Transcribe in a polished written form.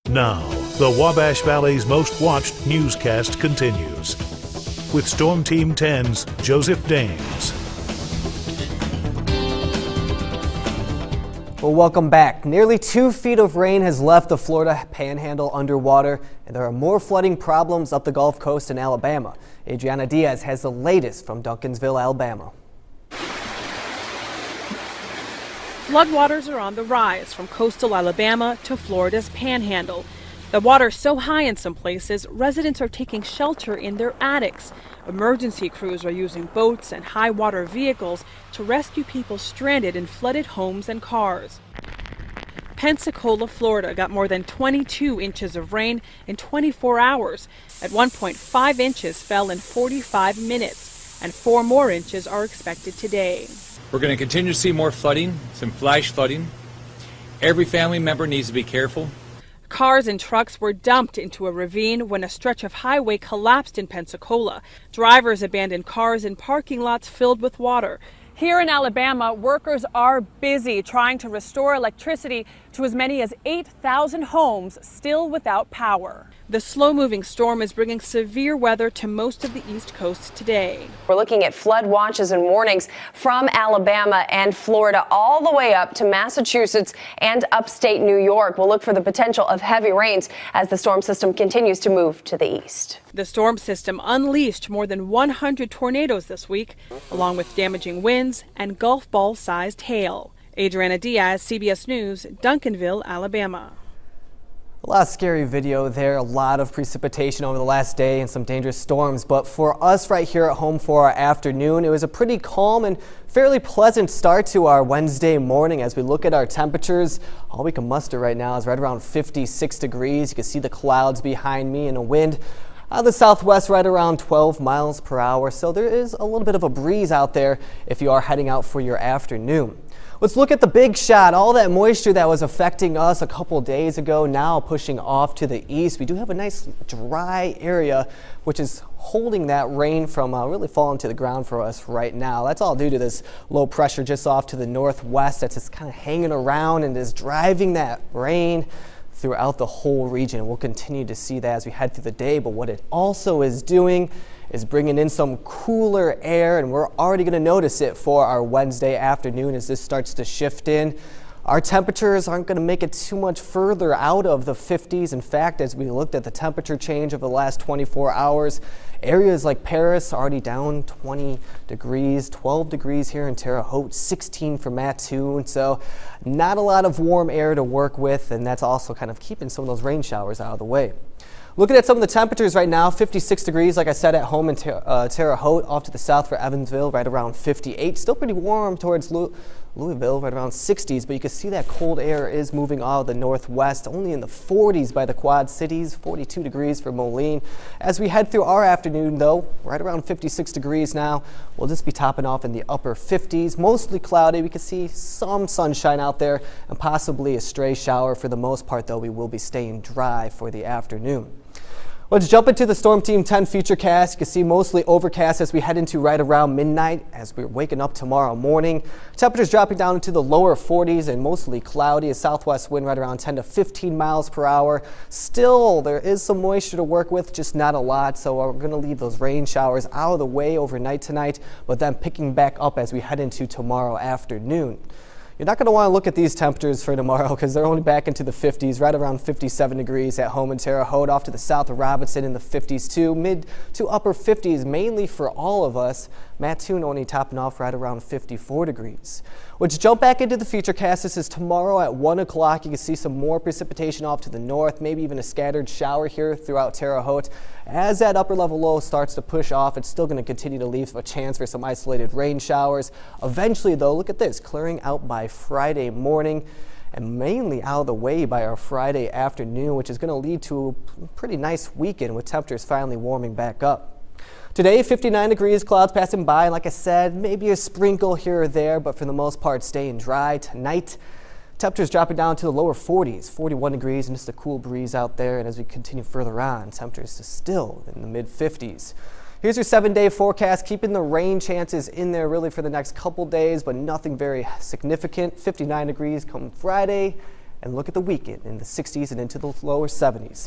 Now, the Wabash Valley's most watched newscast continues with Storm Team 10's Joseph Dames. Well, welcome back. Nearly 2 feet of rain has left the Florida Panhandle underwater, and there are more flooding problems up the Gulf Coast in Alabama. Adriana Diaz has the latest from Duncansville, Alabama. Floodwaters are on the rise from coastal Alabama to Florida's Panhandle. The water's so high in some places, residents are taking shelter in their attics. Emergency crews are using boats and high water vehicles to rescue people stranded in flooded homes and cars. Pensacola, Florida got more than 22 inches of rain in 24 hours. At 1.5 inches fell in 45 minutes, and 4 more inches are expected today. We're going to continue to see more flooding, some flash flooding. Every family member needs to be careful. Cars and trucks were dumped into a ravine when a stretch of highway collapsed in Pensacola. Drivers abandoned cars in parking lots filled with water. Here in Alabama, workers are busy trying to restore electricity to as many as 8,000 homes still without power. The slow-moving storm is bringing severe weather to most of the East Coast today. We're looking at flood watches and warnings from Alabama and Florida all the way up to Massachusetts and upstate New York. We'll look for the potential of heavy rains as the storm system continues to move to the east. The storm system unleashed more than 100 tornadoes this week, along with damaging winds and golf ball-sized hail. Adriana Diaz, CBS News, Duncanville, Alabama. A lot of scary video there, a lot of precipitation over the last day and some dangerous storms. But for us right here at home for our afternoon, it was a pretty calm and fairly pleasant start to our Wednesday morning. As we look at our temperatures, all we can muster right now is right around 56 degrees. You can see the clouds behind me and a wind out of the southwest right around 12 miles per hour. So there is a little bit of a breeze out there if you are heading out for your afternoon. Let's look at the big shot. All that moisture that was affecting us a couple days ago now pushing off to the east. We do have a nice dry area which is holding that rain from really falling to the ground for us right now. That's all due to this low pressure just off to the northwest that's just kind of hanging around and is driving that rain throughout the whole region. We'll continue to see that as we head through the day, but what it also is doing is bringing in some cooler air, and we're already going to notice it for our Wednesday afternoon as this starts to shift in. Our temperatures aren't going to make it too much further out of the 50s. In fact, as we looked at the temperature change over the last 24 hours, areas like Paris already down 20 degrees, 12 degrees here in Terre Haute, 16 for Mattoon. So not a lot of warm air to work with, and that's also kind of keeping some of those rain showers out of the way. Looking at some of the temperatures right now, 56 degrees, like I said, at home in Terre Haute, off to the south for Evansville, right around 58. Still pretty warm towards Louisville, right around 60s, but you can see that cold air is moving out of the northwest, only in the 40s by the Quad Cities, 42 degrees for Moline. As we head through our afternoon, though, right around 56 degrees now, we'll just be topping off in the upper 50s, mostly cloudy. We can see some sunshine out there and possibly a stray shower. For the most part, though, we will be staying dry for the afternoon. Let's jump into the Storm Team 10 futurecast. You can see mostly overcast as we head into right around midnight as we're waking up tomorrow morning. Temperatures dropping down into the lower 40s and mostly cloudy. A southwest wind right around 10 to 15 miles per hour. Still, there is some moisture to work with, just not a lot. So we're going to leave those rain showers out of the way overnight tonight, but then picking back up as we head into tomorrow afternoon. You're not going to want to look at these temperatures for tomorrow because they're only back into the 50s, right around 57 degrees at home in Terre Haute, off to the south of Robinson in the 50s too, mid to upper 50s mainly for all of us. Mattoon only topping off right around 54 degrees. Let's jump back into the futurecast. This is tomorrow at 1 o'clock. You can see some more precipitation off to the north, maybe even a scattered shower here throughout Terre Haute. As that upper level low starts to push off, it's still going to continue to leave a chance for some isolated rain showers. Eventually, though, look at this, clearing out by Friday morning and mainly out of the way by our Friday afternoon, which is going to lead to a pretty nice weekend with temperatures finally warming back up. Today, 59 degrees, clouds passing by, and like I said, maybe a sprinkle here or there, but for the most part staying dry. Tonight, temperatures dropping down to the lower 40s, 41 degrees, and just a cool breeze out there. And as we continue further on, temperatures are still in the mid-50s. Here's your 7-day forecast, keeping the rain chances in there really for the next couple days, but nothing very significant. 59 degrees come Friday, and look at the weekend in the 60s and into the lower 70s.